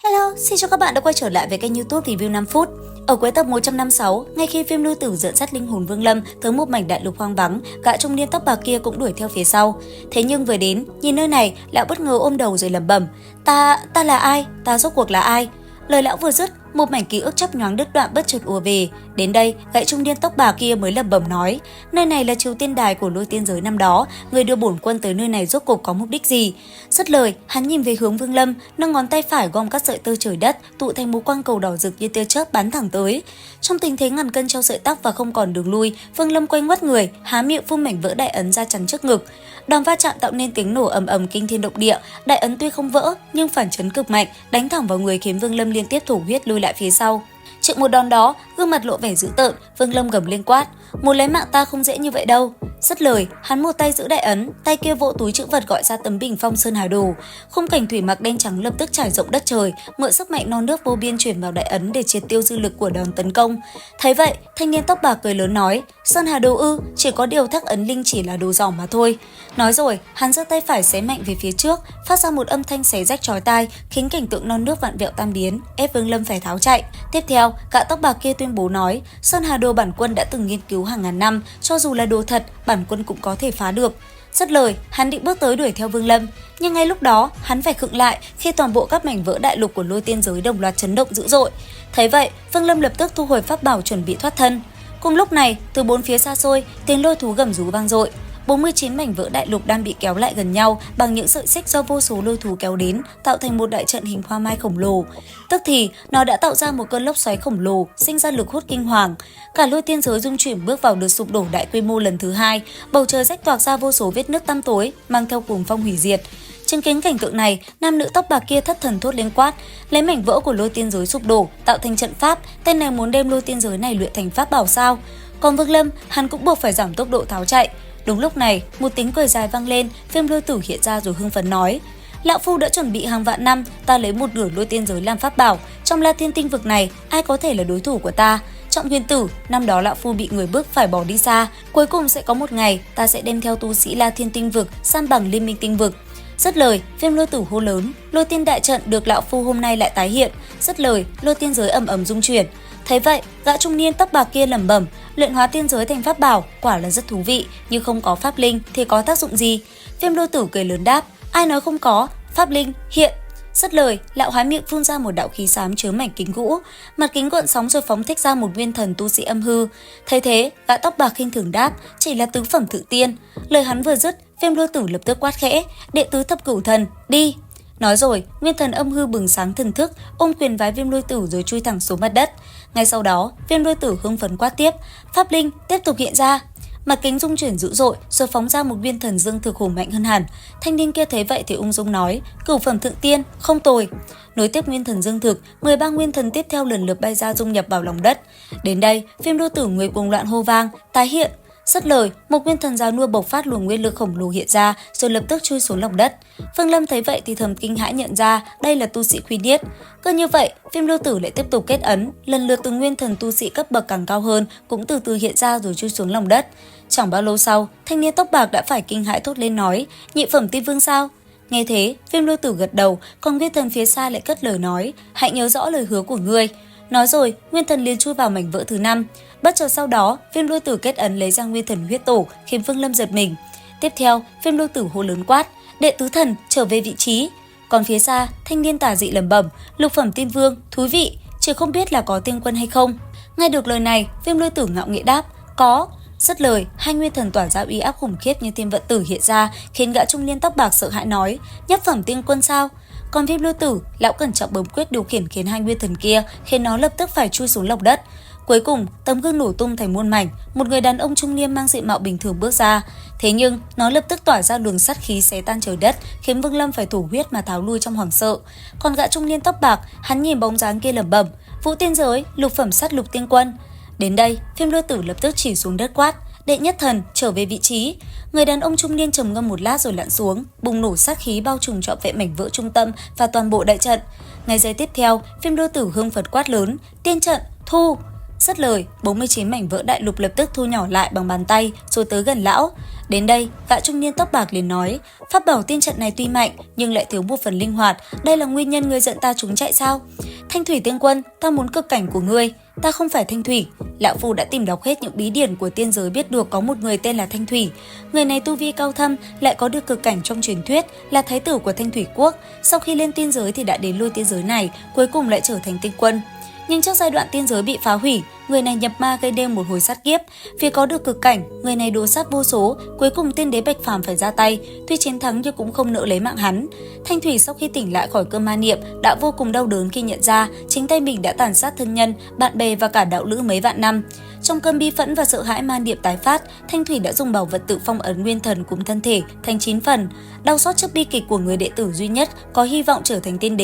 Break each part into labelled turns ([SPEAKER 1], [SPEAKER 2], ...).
[SPEAKER 1] Hello, xin chào các bạn đã quay trở lại với kênh YouTube Review 5 phút. Ở cuối tập 156, ngay khi phim lưu tử dẫn dắt linh hồn Vương Lâm tới một mảnh đại lục hoang vắng, gã trung niên tóc bạc kia cũng đuổi theo phía sau. Thế nhưng vừa đến, nhìn nơi này, lão bất ngờ ôm đầu rồi lẩm bẩm: Ta là ai? Ta rốt cuộc là ai? Lời lão vừa dứt, một mảnh ký ức chớp nhoáng đứt đoạn bất chợt ùa về. Đến đây, gã trung niên tóc bạc kia mới lẩm bẩm nói: nơi này là Triều Tiên Đài của Lôi Tiên giới năm đó, người đưa bổn quân tới nơi này rốt cuộc có mục đích gì? Dứt lời, hắn nhìn về hướng Vương Lâm, nâng ngón tay phải gom các sợi tơ trời đất, tụ thành một quang cầu đỏ rực như tia chớp bắn thẳng tới. Trong tình thế ngàn cân treo sợi tóc và không còn đường lui, Vương Lâm quay ngoắt người, há miệng phun mảnh vỡ đại ấn ra chắn trước ngực. Đòn va chạm tạo nên tiếng nổ ầm ầm kinh thiên động địa, đại ấn tuy không vỡ nhưng phản chấn cực mạnh, đánh thẳng vào người khiến Vương Lâm liên tiếp thổ huyết lùi lại phía sau. Chịu một đòn đó, gương mặt lộ vẻ dữ tợn, Vương Lâm gầm lên quát: muốn lấy mạng ta không dễ như vậy đâu. Dứt lời, hắn một tay giữ đại ấn, tay kia vỗ túi trữ vật gọi ra tấm bình phong sơn hà đồ. Khung cảnh thủy mặc đen trắng lập tức trải rộng đất trời, mượn sức mạnh non nước vô biên chuyển vào đại ấn để triệt tiêu dư lực của đòn tấn công. Thấy vậy, thanh niên tóc bạc cười lớn nói: sơn hà đồ ư? Chỉ có điều thắc ấn linh chỉ là đồ giỏ mà thôi. Nói rồi, hắn giơ tay phải xé mạnh về phía trước, phát ra một âm thanh xé rách chói tai, khiến cảnh tượng non nước vặn vẹo tam biến, ép Vương Lâm phải tháo chạy. Tiếp theo, gã tóc bạc kia tuyên bố nói: sơn hà đồ bản quân đã từng nghiên cứu hàng ngàn năm, cho dù là đồ thật, bản quân cũng có thể phá được. Dứt lời, hắn định bước tới đuổi theo Vương Lâm, nhưng ngay lúc đó, hắn phải khựng lại khi toàn bộ các mảnh vỡ đại lục của Lôi Tiên giới đồng loạt chấn động dữ dội. Thấy vậy, Vương Lâm lập tức thu hồi pháp bảo chuẩn bị thoát thân. Cùng lúc này, từ bốn phía xa xôi, tiếng lôi thú gầm rú vang dội. 49 mảnh vỡ đại lục đang bị kéo lại gần nhau bằng những sợi xích do vô số lôi thú kéo đến, tạo thành một đại trận hình hoa mai khổng lồ. Tức thì, nó đã tạo ra một cơn lốc xoáy khổng lồ, sinh ra lực hút kinh hoàng. Cả Lôi Tiên giới rung chuyển bước vào đợt sụp đổ đại quy mô lần thứ hai, bầu trời rách toạc ra vô số vết nứt tăm tối, mang theo cuồng phong hủy diệt. Chứng kiến cảnh tượng này, nam nữ tóc bạc kia thất thần thốt lên quát: lấy mảnh vỡ của Lôi Tiên giới sụp đổ, tạo thành trận pháp, tên này muốn đem Lôi Tiên giới này luyện thành pháp bảo sao? Còn Vương Lâm, hắn cũng buộc phải giảm tốc độ tháo chạy. Đúng lúc này, một tiếng cười dài vang lên, Viêm Lôi Tử hiện ra rồi hưng phấn nói: lão phu đã chuẩn bị hàng vạn năm, ta lấy một nửa Lôi Tiên giới làm pháp bảo, trong La Thiên tinh vực này, ai có thể là đối thủ của ta? Trọng Huyền Tử, năm đó lão phu bị người bức phải bỏ đi xa, cuối cùng sẽ có một ngày, ta sẽ đem theo tu sĩ La Thiên tinh vực, san bằng Liên Minh tinh vực. Dứt lời, Viêm Lôi Tử hô lớn, Lôi Tiên đại trận được lão phu hôm nay lại tái hiện. Dứt lời, Lôi Tiên giới ầm ầm rung chuyển. Thấy vậy, gã trung niên tóc bạc kia lẩm bẩm: luyện hóa tiên giới thành pháp bảo quả là rất thú vị, nhưng không có pháp linh thì có tác dụng gì? Viêm Lôi Tử cười lớn đáp: ai nói không có, pháp linh hiện. Dứt lời, lão há miệng phun ra một đạo khí xám chứa mảnh kính gỗ, mặt kính gợn sóng rồi phóng thích ra một nguyên thần tu sĩ âm hư. Thấy thế, gã tóc bạc khinh thường đáp: chỉ là tứ phẩm thượng tiên. Lời hắn vừa dứt, Viêm Lôi Tử lập tức quát khẽ: đệ tứ thập cửu thần, đi. Nói rồi, nguyên thần âm hư bừng sáng thần thức, ôm quyền vái Viêm Lôi Tử rồi chui thẳng xuống mặt đất. Ngay sau đó, Viêm Lôi Tử hưng phấn quát tiếp: pháp linh tiếp tục hiện ra. Mặt kính rung chuyển dữ dội, rồi phóng ra một viên thần dương thực hùng mạnh hơn hẳn. Thanh niên kia thấy vậy thì ung dung nói: cửu phẩm thượng tiên, không tồi. Nối tiếp nguyên thần dương thực, 13 nguyên thần tiếp theo lần lượt bay ra dung nhập vào lòng đất. Đến đây, Viêm Lôi Tử người cuồng loạn hô vang: tái hiện. Dứt lời, một nguyên thần giáo nua bộc phát luồng nguyên lực khổng lồ hiện ra, rồi lập tức chui xuống lòng đất. Vương Lâm thấy vậy thì thầm kinh hãi nhận ra đây là tu sĩ Khuyên Niết. Cứ như vậy, Viêm Lôi Tử lại tiếp tục kết ấn, lần lượt từng nguyên thần tu sĩ cấp bậc càng cao hơn cũng từ từ hiện ra rồi chui xuống lòng đất. Chẳng bao lâu sau, thanh niên tóc bạc đã phải kinh hãi thốt lên nói: nhị phẩm tiên vương sao? Nghe thế, Viêm Lôi Tử gật đầu, còn nguyên thần phía xa lại cất lời nói: hãy nhớ rõ lời hứa của ngươi. Nói rồi, nguyên thần liền chui vào mảnh vỡ thứ 5. Bất chợt sau đó, Viêm Lôi Tử kết ấn lấy ra nguyên thần huyết tổ, khiến Vương Lâm giật mình. Tiếp theo, Viêm Lôi Tử hô lớn quát: đệ tứ thần trở về vị trí. Còn phía xa, thanh niên tà dị lẩm bẩm: lục phẩm tiên vương, thú vị, chỉ không biết là có tiên quân hay không. Nghe được lời này, Viêm Lôi Tử ngạo nghễ đáp: có. Dứt lời, hai nguyên thần tỏa ra uy áp khủng khiếp như tiên vận tử hiện ra, khiến gã trung niên tóc bạc sợ hãi nói: nhất phẩm tiên quân sao? Còn Viêm Lôi Tử, lão cẩn trọng bấm quyết điều khiển khiến hai nguyên thần kia, khiến nó lập tức phải chui xuống lòng đất. Cuối cùng, tấm gương nổ tung thành muôn mảnh, một người đàn ông trung niên mang diện mạo bình thường bước ra. Thế nhưng, nó lập tức tỏa ra luồng sát khí xé tan trời đất, khiến Vương Lâm phải thổ huyết mà tháo lui trong hoảng sợ. Còn gã trung niên tóc bạc, hắn nhìn bóng dáng kia lẩm bẩm: Vũ tiên giới, lục phẩm sát lục tiên quân. Đến đây, Viêm Lôi Tử lập tức chỉ xuống đất quát: đệ nhất thần trở về vị trí. Người đàn ông trung niên trầm ngâm một lát rồi lặn xuống, bùng nổ sát khí bao trùm trọn vẹn mảnh vỡ trung tâm và toàn bộ đại trận. Ngay giây tiếp theo, Viêm Lôi Tử hưng phấn quát lớn: tiên trận thu. Dứt lời, 49 mảnh vỡ đại lục lập tức thu nhỏ lại bằng bàn tay rồi tới gần lão. Đến đây, gã trung niên tóc bạc liền nói, pháp bảo tiên trận này tuy mạnh nhưng lại thiếu một phần linh hoạt, đây là nguyên nhân ngươi giận ta trốn chạy sao? Thanh thủy tiên quân, ta muốn cực cảnh của ngươi. Ta không phải Thanh Thủy. Lão Phu đã tìm đọc hết những bí điển của tiên giới, biết được có một người tên là Thanh Thủy. Người này tu vi cao thâm, lại có được cực cảnh trong truyền thuyết, là thái tử của Thanh Thủy quốc. Sau khi lên tiên giới thì đã đến lui tiên giới này, cuối cùng lại trở thành tiên quân. Nhưng trước giai đoạn tiên giới bị phá hủy, người này nhập ma gây nên một hồi sát kiếp. Vì có được cực cảnh, người này đồ sát vô số, cuối cùng tiên đế Bạch Phàm phải ra tay, tuy chiến thắng nhưng cũng không nỡ lấy mạng hắn. Thanh Thủy sau khi tỉnh lại khỏi cơn ma niệm đã vô cùng đau đớn khi nhận ra chính tay mình đã tàn sát thân nhân, bạn bè và cả đạo lữ mấy vạn năm. Trong cơn bi phẫn và sợ hãi ma niệm tái phát, Thanh Thủy đã dùng bảo vật tự phong ấn nguyên thần cùng thân thể thành 9 phần. Đau xót trước bi kịch của người đệ tử duy nhất có hy vọng trở thành tiên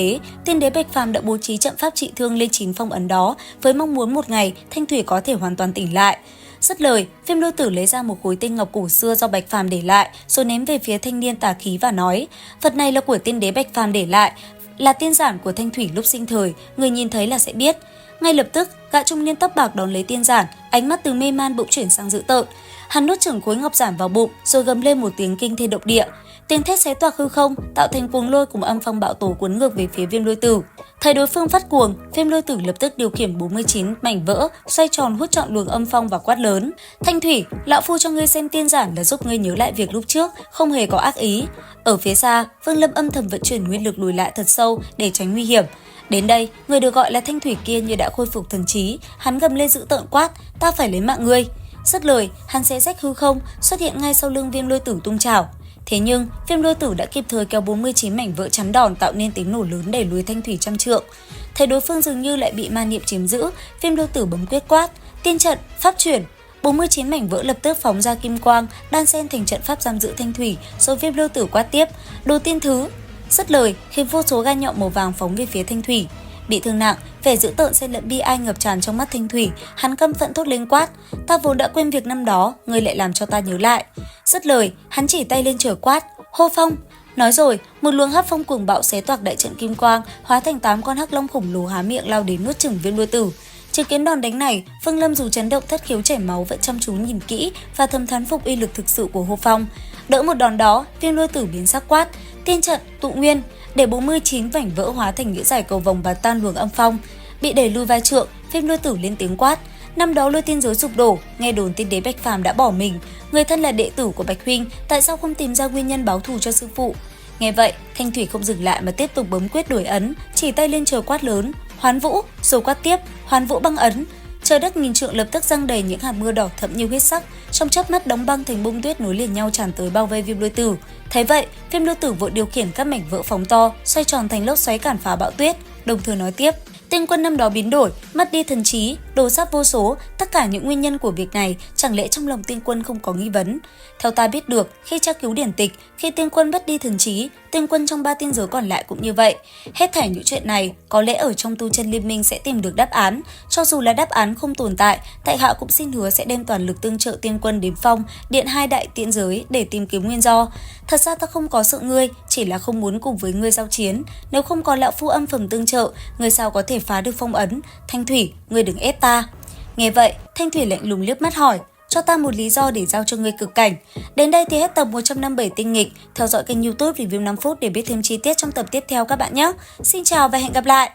[SPEAKER 1] đế Bạch Phàm đã bố trí trận pháp trị thương lên 9 phong ấn đó với mong muốn một ngày Thanh Thủy có thể hoàn toàn tỉnh lại. Dứt lời, Viêm Lôi Tử lấy ra một khối tinh ngọc cổ xưa do Bạch Phàm để lại, rồi ném về phía thanh niên tà khí và nói: "Vật này là của tiên đế Bạch Phàm để lại, là tiên giản của Thanh Thủy lúc sinh thời, người nhìn thấy là sẽ biết." Ngay lập tức, gã trung niên tóc bạc đón lấy tiên giản, ánh mắt từ mê man bỗng chuyển sang dữ tợn. Hắn nuốt chửng khối ngọc giản vào bụng, rồi gầm lên một tiếng kinh thiên động địa. Tiếng thét xé toạc hư không, tạo thành cuồng lôi cùng âm phong bạo tố cuốn ngược về phía Viêm Lôi Tử. Thấy đối phương phát cuồng, Viêm Lôi Tử lập tức điều khiển 49 mảnh vỡ, xoay tròn hút trọn luồng âm phong và quát lớn: "Thanh Thủy, lão phu cho ngươi xem tiên giản là giúp ngươi nhớ lại việc lúc trước, không hề có ác ý." Ở phía xa, Vương Lâm âm thầm vận chuyển nguyên lực lùi lại thật sâu để tránh nguy hiểm. Đến đây, người được gọi là Thanh Thủy kia như đã khôi phục thần trí, hắn gầm lên dữ tợn quát: "Ta phải lấy mạng ngươi!" Dứt lời, hắn xé rách hư không, xuất hiện ngay sau lưng Viêm Lôi Tử tung chảo. Thế nhưng, Viêm Lôi Tử đã kịp thời kéo 49 mảnh vỡ chắn đòn tạo nên tiếng nổ lớn đẩy lùi Thanh Thủy trăm trượng. Thấy đối phương dường như lại bị ma niệm chiếm giữ, Viêm Lôi Tử bấm quyết quát: "Tiên trận, pháp chuyển!" 49 mảnh vỡ lập tức phóng ra kim quang, đan xen thành trận pháp giam giữ Thanh Thủy, rồi Viêm Lôi Tử quát tiếp: "Đồ tiên thứ!" Dứt lời, khiến vô số gai nhọn màu vàng phóng về phía Thanh Thủy. Bị thương nặng, vẻ dữ tợn xen lẫn bi ai ngập tràn trong mắt Thanh Thủy, hắn căm phẫn thốt lên quát: "Ta vốn đã quên việc năm đó, ngươi lại làm cho ta nhớ lại." Dứt lời, hắn chỉ tay lên trời quát: "Hô phong!" Nói rồi, một luồng hắc phong cuồng bạo xé toạc đại trận kim quang, hóa thành 8 con hắc long khổng lồ há miệng lao đến nuốt chửng Viêm Lôi Tử. Chứng kiến đòn đánh này, Vương Lâm dù chấn động thất khiếu chảy máu vẫn chăm chú nhìn kỹ và thầm thán phục uy lực thực sự của hô phong. Đỡ một đòn đó, Viêm Lôi Tử biến sắc quát: "Tiên trận, tụ nguyên!" Để 49 vảnh vỡ hóa thành những dải cầu vồng và tan luồng âm phong. Bị đẩy lui vài trượng, Viêm Lôi Tử lên tiếng quát: "Năm đó lôi tiên giới sụp đổ, nghe đồn tiên đế Bạch Phàm đã bỏ mình, người thân là đệ tử của Bạch huynh, tại sao không tìm ra nguyên nhân báo thù cho sư phụ?" Nghe vậy, Thanh Thủy không dừng lại mà tiếp tục bấm quyết đổi ấn, chỉ tay lên trời quát lớn: "Hoán Vũ!" Rồi quát tiếp: "Hoán Vũ băng ấn!" Trời đất nghìn trượng lập tức giăng đầy những hạt mưa đỏ thẫm như huyết sắc, trong chớp mắt đóng băng thành bông tuyết nối liền nhau tràn tới bao vây Viêm Lôi Tử. Thấy vậy, Viêm Lôi Tử vội điều khiển các mảnh vỡ phóng to, xoay tròn thành lốc xoáy cản phá bão tuyết, đồng thời nói tiếp: "Tiên quân năm đó biến đổi, mất đi thần trí, đồ sát vô số, tất cả những nguyên nhân của việc này, chẳng lẽ trong lòng tiên quân không có nghi vấn? Theo ta biết được, khi tra cứu điển tịch, khi tiên quân mất đi thần trí, tiên quân trong 3 tiên giới còn lại cũng như vậy. Hết thảy những chuyện này, có lẽ ở trong tu chân liên minh sẽ tìm được đáp án. Cho dù là đáp án không tồn tại, tại hạ cũng xin hứa sẽ đem toàn lực tương trợ tiên quân đến phong, điện 2 đại tiên giới để tìm kiếm nguyên do. Thật ra ta không có sợ ngươi, chỉ là không muốn cùng với ngươi giao chiến. Nếu không có lão phu âm phẩm tương trợ, ngươi sao có thể phá được phong ấn? Thanh Thủy, ngươi đừng ép ta." Nghe vậy, Thanh Thủy lạnh lùng liếc mắt hỏi: "Cho ta một lý do để giao cho ngươi cực cảnh." Đến đây thì hết tập 157 tinh nghịch. Theo dõi kênh YouTube Review 5 phút để biết thêm chi tiết trong tập tiếp theo các bạn nhé. Xin chào và hẹn gặp lại!